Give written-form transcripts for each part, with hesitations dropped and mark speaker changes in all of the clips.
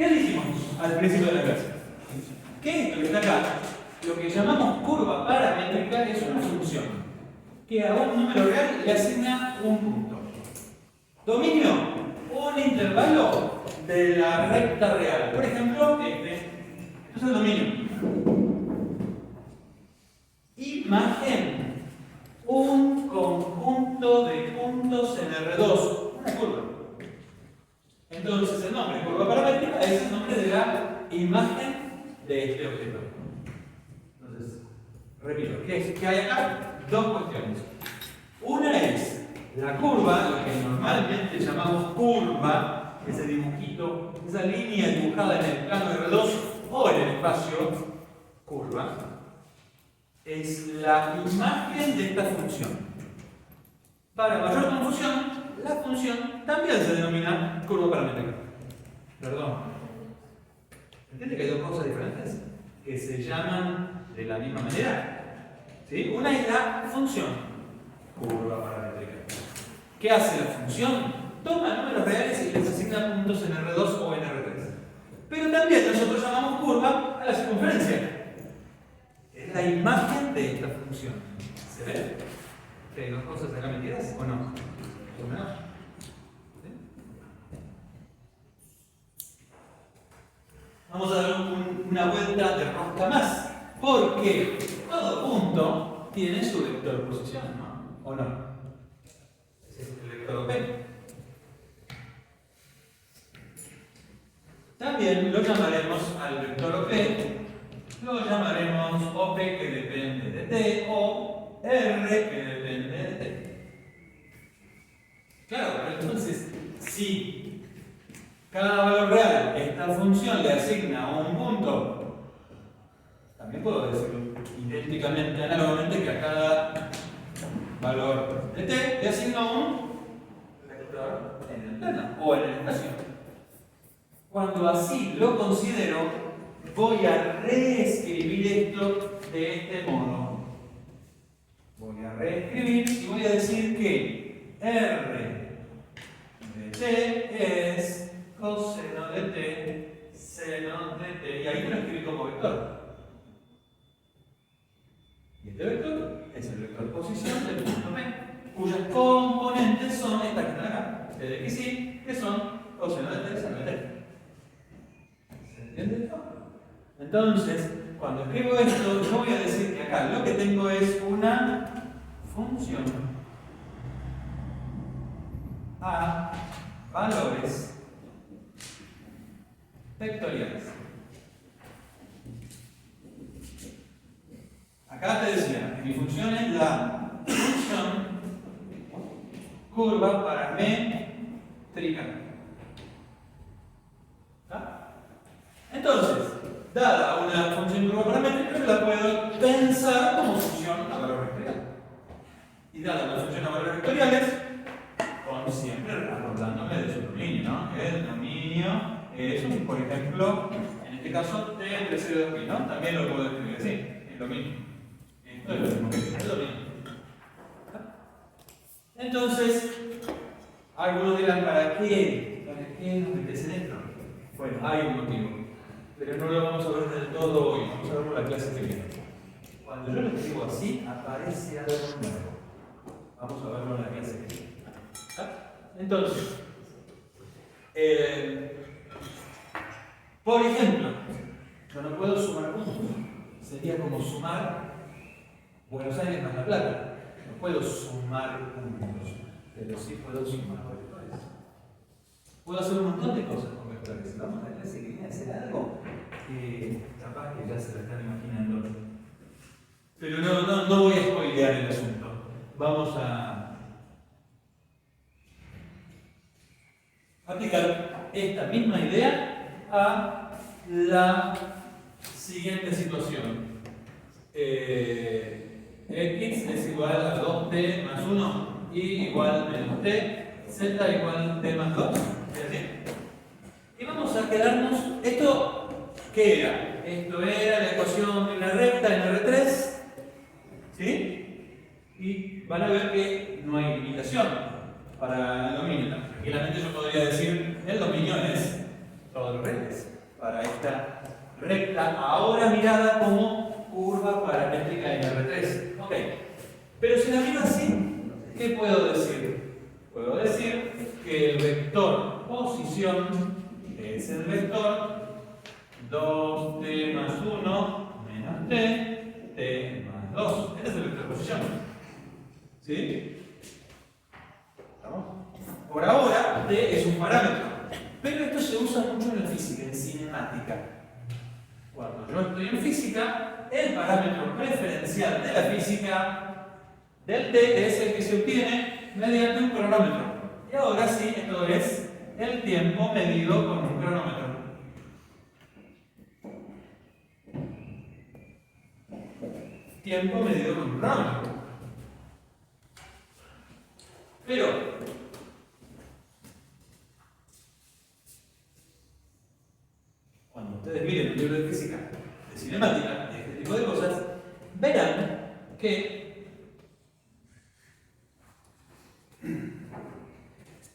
Speaker 1: ¿Qué dijimos al principio de la clase? Que esto que está acá, lo que llamamos curva paramétrica, es una función que a un número real le asigna un punto. Dominio, un intervalo de la recta real. Por ejemplo, este. Esto es el dominio. Imagen, un conjunto de puntos en R2, una curva. Entonces el nombre curva paramétrica es el nombre de la imagen de este objeto. Entonces, repito, ¿qué hay acá? Dos cuestiones. Una es la curva, lo que normalmente llamamos curva, ese dibujito, esa línea dibujada en el plano R2 o en el espacio, curva, es la imagen de esta función. Para mayor confusión, la función también se denomina curva paramétrica. Perdón. ¿Entiende que hay dos cosas diferentes? Que se llaman de la misma manera. ¿Sí? Una es la función, curva paramétrica. ¿Qué hace la función? Toma números reales y les asigna puntos en R2 o en R3. Pero también nosotros llamamos curva a la circunferencia. Es la imagen de esta función. ¿Se ve? ¿Que hay dos cosas acá metidas o no? ¿O menos? ¿Sí? Vamos a dar una vuelta de rosca más. Porque todo punto tiene su vector posición, ¿no? ¿O no? Ese es el vector OP. También lo llamaremos al vector OP, lo llamaremos OP que depende de T o R que depende de T. Claro, pero entonces, si cada valor real esta función le asigna un punto, también puedo decirlo idénticamente, análogamente, que a cada valor de T le asigna un vector en el plano o en el espacio. Cuando así lo considero, voy a reescribir esto de este modo. Voy a reescribir y voy a decir que R de T es coseno de T, seno de T, y ahí lo escribí como vector. Y este vector es el vector posición del punto P, cuyas componentes son estas que están acá, T de X y, que son coseno de T, seno de T. ¿Se entiende esto? Entonces, cuando escribo esto, yo voy a decir que acá lo que tengo es una función a valores vectoriales. Acá te decía que mi función es la función curva paramétrica. Entonces, dada una función curva paramétrica, yo la puedo pensar como función a valor vectorial. Y dada una función a valores vectoriales, con siempre acordándome de su dominio, ¿no? El dominio es, por ejemplo, en este caso, T entre 0 y 2pi, ¿no? También lo puedo escribir así, el dominio. Esto es lo mismo que el dominio. Entonces, algunos dirán, ¿para qué? ¿Para qué nos metes esto? Bueno, hay un motivo. Pero no lo vamos a ver del todo hoy, vamos a verlo en la clase que viene. Cuando yo lo escribo así, aparece algo nuevo. Vamos a verlo en la clase que viene. Entonces, por ejemplo, yo no puedo sumar puntos. Sería como sumar Buenos Aires más La Plata. No puedo sumar puntos, pero sí puedo sumar vectores. Puedo hacer un montón de cosas con vectores. Vamos a la clase que viene a hacer algo que capaz que ya se lo están imaginando. Pero no voy a spoilear el asunto. Vamos a aplicar esta misma idea a la siguiente situación. X es igual a 2t más 1, y igual a menos t, z igual a t más 2. Y vamos a quedarnos. ¿Esto qué era? Esto era la ecuación de una recta en R3. ¿Sí? Y van a ver que no hay limitación para el dominio. Tranquilamente yo podría decir, el dominio es todos los rectos. a esta recta, ahora mirada como curva paramétrica en R3. Ok. Pero si la miro así, ¿qué puedo decir? Puedo decir que el vector posición es el vector 2t más 1 menos t más 2. Este es el vector posición. ¿Sí? ¿Estamos? Por ahora, t es un parámetro. Pero esto se usa mucho en la física, en cinemática. Cuando yo estoy en física, el parámetro preferencial de la física del t es el que se obtiene mediante un cronómetro. Y ahora sí, esto es el tiempo medido con un cronómetro. Tiempo medido con un cronómetro. Pero cuando ustedes miren el libro de física, de cinemática, de este tipo de cosas, verán que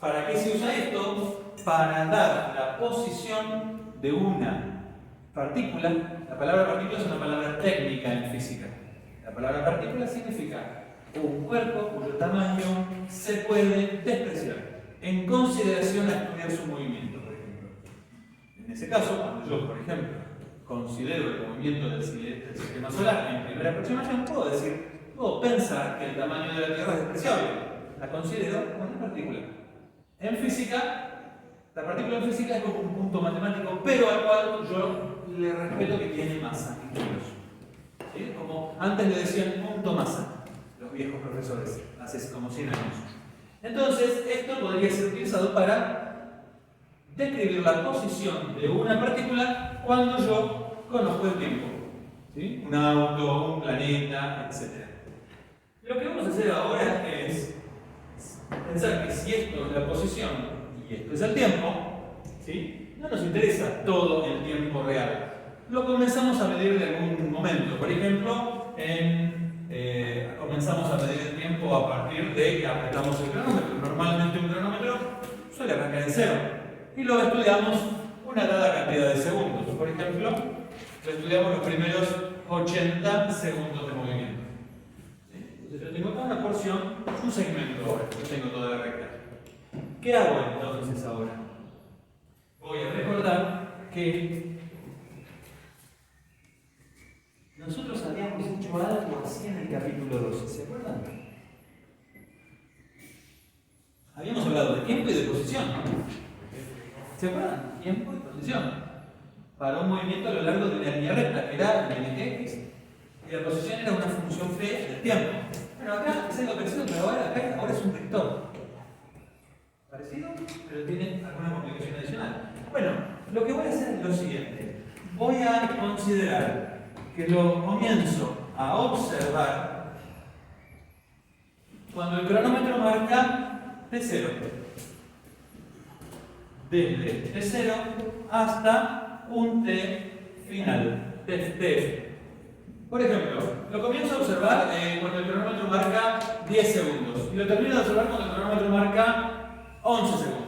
Speaker 1: ¿para qué se usa esto? Para dar la posición de una partícula. La palabra partícula es una palabra técnica en física. La palabra partícula significa un cuerpo cuyo tamaño se puede despreciar en consideración a estudiar su movimiento, por ejemplo. En ese caso, cuando yo, por ejemplo, considero el movimiento del sistema solar en primera aproximación, puedo pensar que el tamaño de la Tierra es despreciable. La considero como una partícula. En física, la partícula en física es como un punto matemático, pero al cual yo le respeto que tiene masa en kilos. ¿Sí? Como antes le decían punto masa, los viejos profesores, hace como 100 años. Entonces, esto podría ser utilizado para describir la posición de una partícula cuando yo conozco el tiempo. ¿Sí? Un auto, un planeta, etc. Lo que vamos a hacer ahora es pensar que si esto es la posición y esto es el tiempo, ¿sí? No nos interesa todo el tiempo real. Lo comenzamos a medir de algún momento. Por ejemplo, comenzamos a medir el tiempo a partir de que apretamos el cronómetro. Normalmente un cronómetro suele arrancar en cero. Y lo estudiamos una dada cantidad de segundos. Por ejemplo, lo estudiamos los primeros 80 segundos de movimiento. ¿Sí? Entonces yo tengo acá una porción, un segmento ahora. Yo tengo toda la recta. ¿Qué hago entonces ahora? Voy a recordar que nosotros habíamos hecho algo así en el capítulo 12, ¿se acuerdan? Habíamos hablado de tiempo y de posición, ¿no? ¿Se acuerdan? Tiempo y posición. Para un movimiento a lo largo de una línea recta, que era el x. Y la posición era una función phi del tiempo. Bueno, acá es algo parecido, pero ahora es un vector. Parecido, pero tiene alguna complicación adicional. Bueno, lo que voy a hacer es lo siguiente. Voy a considerar que lo comienzo a observar cuando el cronómetro marca T0. Desde T0 hasta un T final, TF. Por ejemplo, lo comienzo a observar cuando el cronómetro marca 10 segundos y lo termino de observar cuando el cronómetro marca 11 segundos.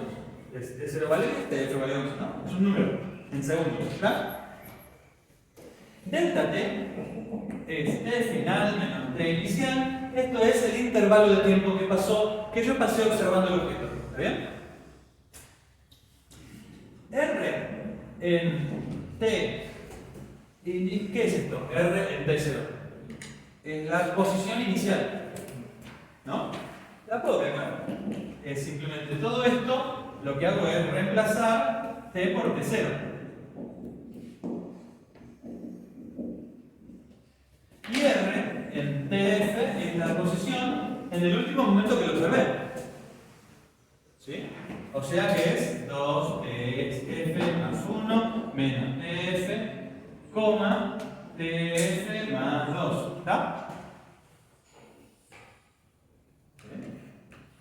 Speaker 1: T0 vale 10, TF vale 11, ¿no? Es un número en segundos, ¿verdad? Delta T es T final menos T inicial. Esto es el intervalo de tiempo que yo pasé observando el objeto. ¿Está bien? R en T. ¿Qué es esto? R en T0. Es la posición inicial. ¿No? La puedo calcular. Es simplemente todo esto. Lo que hago es reemplazar T por T0. Y R en TF es la posición en el último momento que lo observé. ¿Sí? O sea que es 2TF más 1 menos TF, coma TF más 2. ¿Está?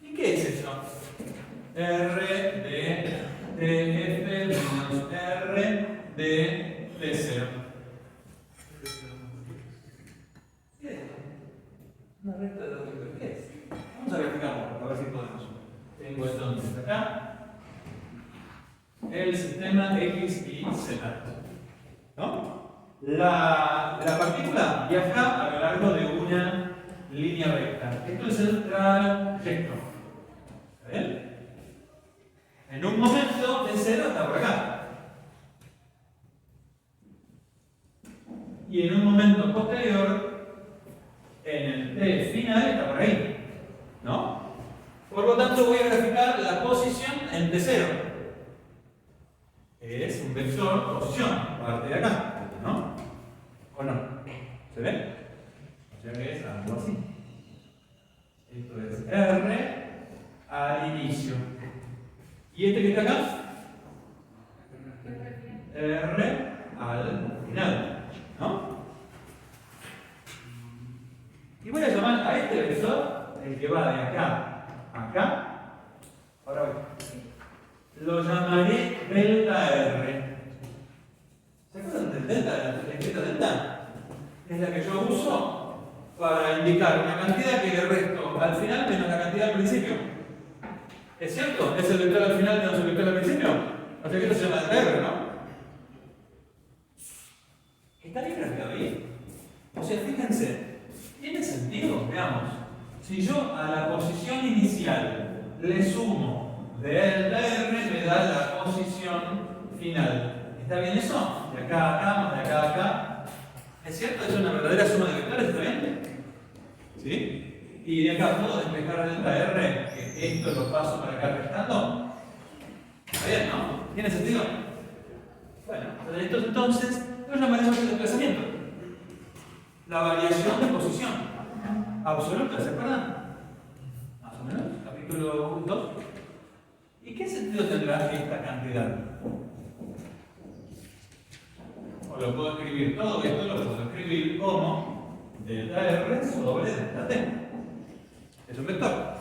Speaker 1: ¿Y qué es eso? R de TF menos R de T0. ¿Qué es? Una recta de dos vectores. ¿Qué es? Vamos a verificarlo, a ver si podemos. Tengo entonces acá el sistema X y Z. la partícula viaja a lo largo de una línea recta. Esto es el trayecto. ¿Está bien? En un momento de cero está por acá. Y en un momento posterior, en el t final, está por ahí. ¿No? Por lo tanto, voy a graficar la posición en t0. Es un vector posición, parte de acá. ¿No? ¿O no? ¿Se ve? O sea que es algo así. Esto es R al inicio. ¿Y este que está acá? R al final. ¿No? Y voy a llamar a este vector, el que va de acá a acá. Ahora voy. Lo llamaré delta R. ¿Se acuerdan del delta? ¿La etiqueta delta? Es la que yo uso para indicar una cantidad que le resto al final menos la cantidad al principio. ¿Es cierto? ¿Es el vector al final menos el vector al principio? O sea que esto se llama delta R, ¿no? ¿Está bien graficado ahí? O sea, fíjense, ¿tiene sentido? Veamos. Si yo a la posición inicial le sumo delta R, me da la posición final. ¿Está bien eso? De acá a acá, más de acá a acá. ¿Es cierto? ¿Es una verdadera suma de vectores? ¿Está bien? ¿Sí? Y de acá puedo despejar delta R, que esto lo paso para acá restando. ¿Está bien, no? ¿Tiene sentido? Bueno, esto entonces lo llamaremos el desplazamiento. La variación de posición absoluta, ¿se acuerdan? Más o menos, capítulo 2. ¿Y qué sentido tendrá esta cantidad? O lo puedo escribir, todo esto lo puedo escribir como delta R sobre delta T. Es un vector.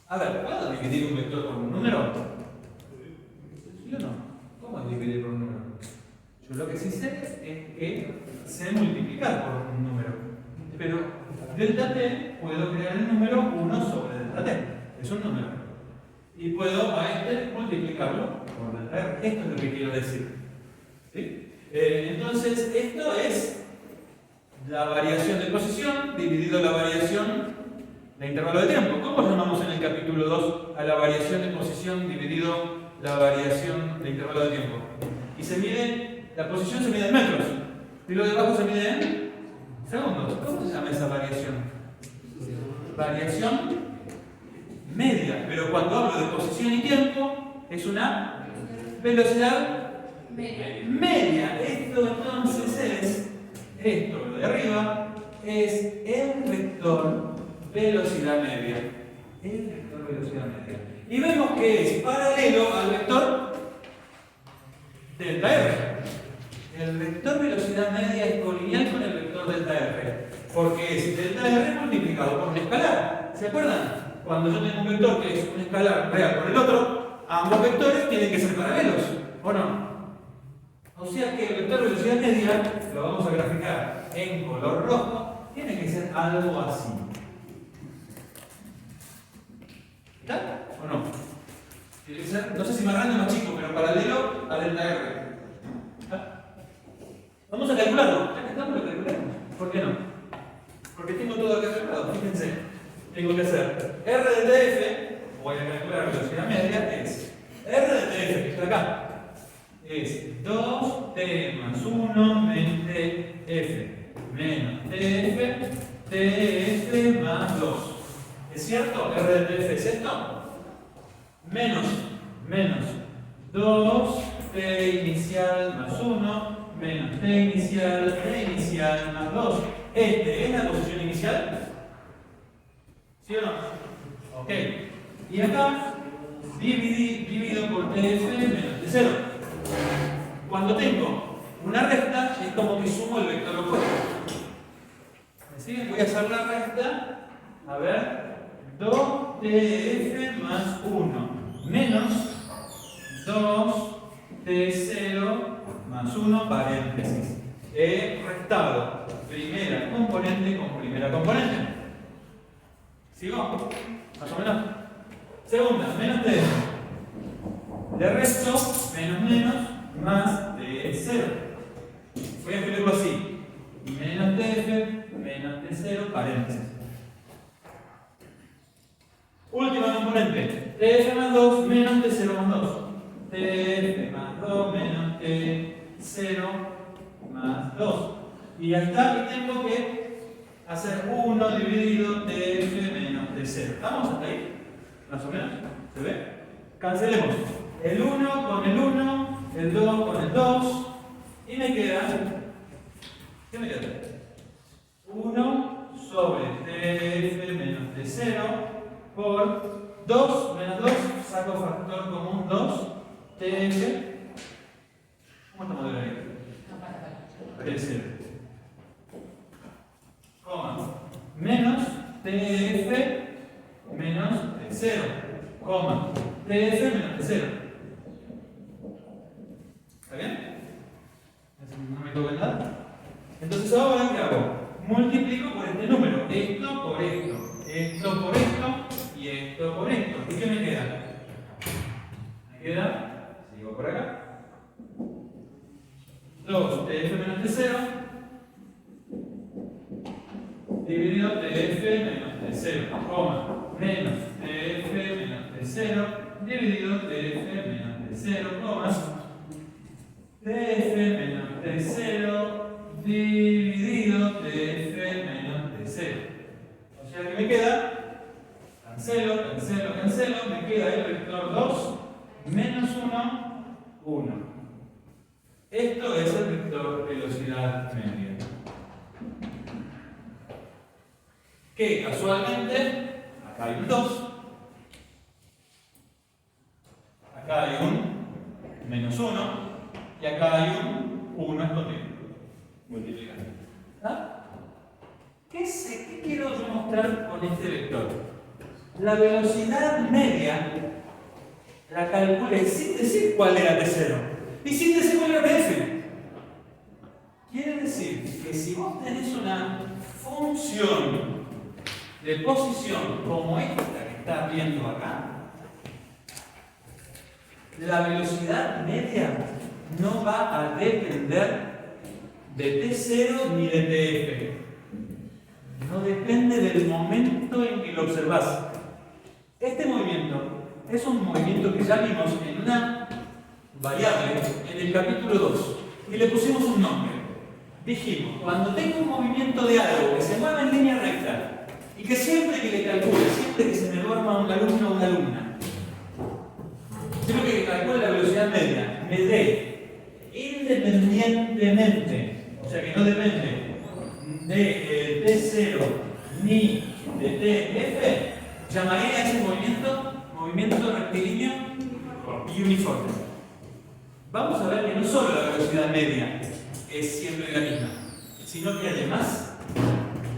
Speaker 1: A ver, ¿puedo dividir un vector por un número? ¿Sí o no? ¿Cómo es dividir por un número? Yo lo que sí sé es que sé multiplicar por un número. Pero delta T puedo crear el número 1 sobre delta T. Es un número. Y puedo a este multiplicarlo por delta R. Esto es lo que quiero decir. ¿Sí? Entonces, esto es la variación de posición dividido la variación de intervalo de tiempo. ¿Cómo llamamos en el capítulo 2 a la variación de posición dividido la variación de intervalo de tiempo? Y se mide, la posición se mide en metros y lo de abajo se mide en segundos. ¿Cómo se llama esa variación? Variación media. Pero cuando hablo de posición y tiempo, es una velocidad media. Esto entonces es, esto lo de arriba, es el vector velocidad media. El vector velocidad media. Y vemos que es paralelo al vector delta R. El vector velocidad media es colineal con el vector delta R. Porque es delta R multiplicado por un escalar. ¿Se acuerdan? Cuando yo tengo un vector que es un escalar real por el otro, ambos vectores tienen que ser paralelos. ¿O no? O sea que el vector velocidad media, lo vamos a graficar en color rojo, tiene que ser algo así. ¿Está? ¿O no? Tiene que ser, no sé si más grande o más chico, pero paralelo a delta R. ¿Está? Vamos a calcularlo. Ya que estamos, lo calculamos. ¿Por qué no? Porque tengo todo acá calculado. Fíjense, tengo que hacer R de F, voy a calcular velocidad media, es R de F, que está acá. Es 2t más 1 menos tf menos tf, tf más 2. ¿Es cierto? R de tf es esto. Menos 2t inicial más 1 menos t inicial más 2. ¿Este es la posición inicial? ¿Sí o no? Ok. Y acá dividido por tf menos t0. Cuando tengo una recta, es como que sumo el vector opuesto. ¿Me siguen? Voy a hacer la recta. A ver. 2tf más 1 menos 2t0 más 1 paréntesis. He restado primera componente con primera componente. ¿Sigo? Más o menos. Segunda, menos t. De resto, menos más de 0. Voy a escribirlo así. Menos TF menos T0 paréntesis. Última componente. TF más 2 menos T0 más 2. TF más 2 menos T0 más 2. Y ya está, y tengo que hacer 1 dividido TF menos T0. ¿Estamos hasta ahí? Más o menos. ¿Se ve? Cancelemos. El 1 con el 1, el 2 con el 2. Y me queda. ¿Qué me queda? 1 sobre TF menos T0 por 2 menos 2. Saco factor común 2. TF. ¿Cómo estamos de ahí? T0. Coma. Menos TF menos T0. Coma. TF menos T0. ¿Está bien? No me toca nada. Entonces ahora, ¿qué hago? Multiplico por este número. Esto por esto. Esto por esto. Y esto por esto. ¿Y qué me queda? Me queda, sigo por acá, 2 TF menos T0 dividido TF menos T0, coma, menos TF menos T0 dividido TF menos T0, coma, TF menos T0 dividido TF menos T0. O sea que me queda, cancelo, cancelo, cancelo, me queda el vector 2 menos 1, 1. Esto es el vector velocidad media. Que casualmente, acá hay un 2, acá hay un menos 1 y acá hay un 1 escondido. Multiplicando. ¿Ah? ¿Qué quiero yo mostrar con este vector? La velocidad media la calculé sin decir cuál era T0 y sin decir cuál era TF. Quiere decir que si vos tenés una función de posición como esta que estás viendo acá, la velocidad media no va a depender de T0 ni de TF. No depende del momento en que lo observás. Este movimiento es un movimiento que ya vimos en una variable en el capítulo 2 y le pusimos un nombre. Dijimos, cuando tengo un movimiento de algo que se mueve en línea recta y que siempre que le calcule, siempre que se me duerma un alumno o una alumna, siempre que calcule la velocidad media, me dé independientemente, o sea que no depende de T0 ni de TF, llamaré a ese movimiento rectilíneo y uniforme. Vamos a ver que no solo la velocidad media es siempre la misma, sino que además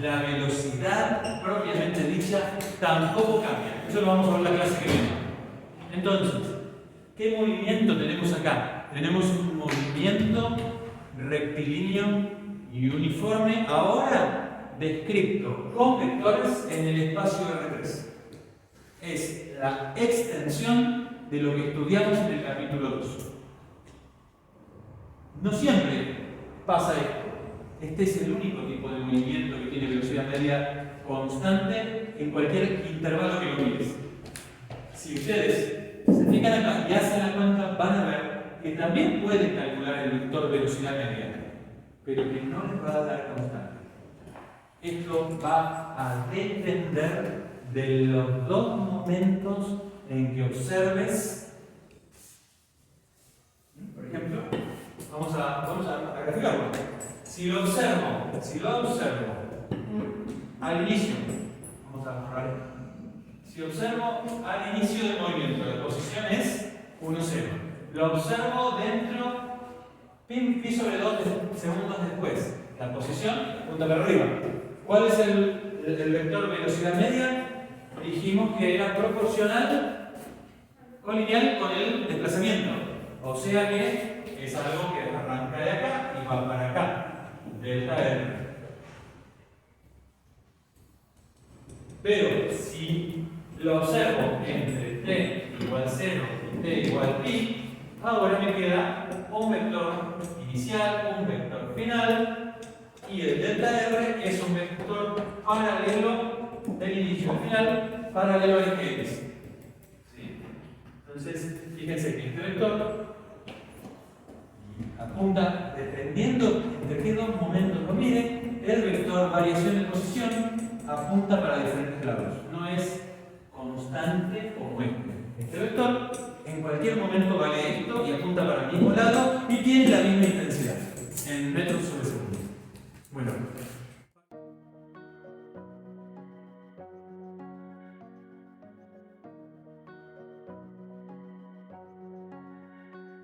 Speaker 1: la velocidad propiamente dicha tampoco cambia. Eso lo vamos a ver en la clase que viene. Entonces, ¿qué movimiento tenemos acá? Tenemos un movimiento rectilíneo y uniforme, ahora descrito con vectores en el espacio R3. Es la extensión de lo que estudiamos en el capítulo 2. No siempre pasa esto. Este es el único tipo de movimiento que tiene velocidad media constante en cualquier intervalo que lo mires. Si ustedes se fijan acá y hacen la cuenta, van a ver que también pueden calcular el vector velocidad media, pero que no les va a dar constante. Esto va a depender de los dos momentos en que observes. Por ejemplo, vamos a graficarlo. Si lo observo al inicio, vamos a borrar esto. Si observo al inicio del movimiento, la posición es 1, 0. Lo observo dentro, pi sobre 2 segundos después. La posición punta para arriba. ¿Cuál es el vector velocidad media? Dijimos que era proporcional colineal con el desplazamiento. O sea que es algo que arranca de acá y va para acá. Delta R. Pero si lo observo entre t igual 0 y t igual pi, ahora me queda un vector inicial, un vector final y el delta R es un vector paralelo del inicio al final, paralelo al eje X. ¿Sí? Entonces, fíjense que este vector apunta, dependiendo entre qué dos momentos lo miren, el vector variación de posición apunta para diferentes lados. No es constante o muestre. Este vector en cualquier momento vale esto y apunta para el mismo lado y tiene la misma intensidad en metros sobre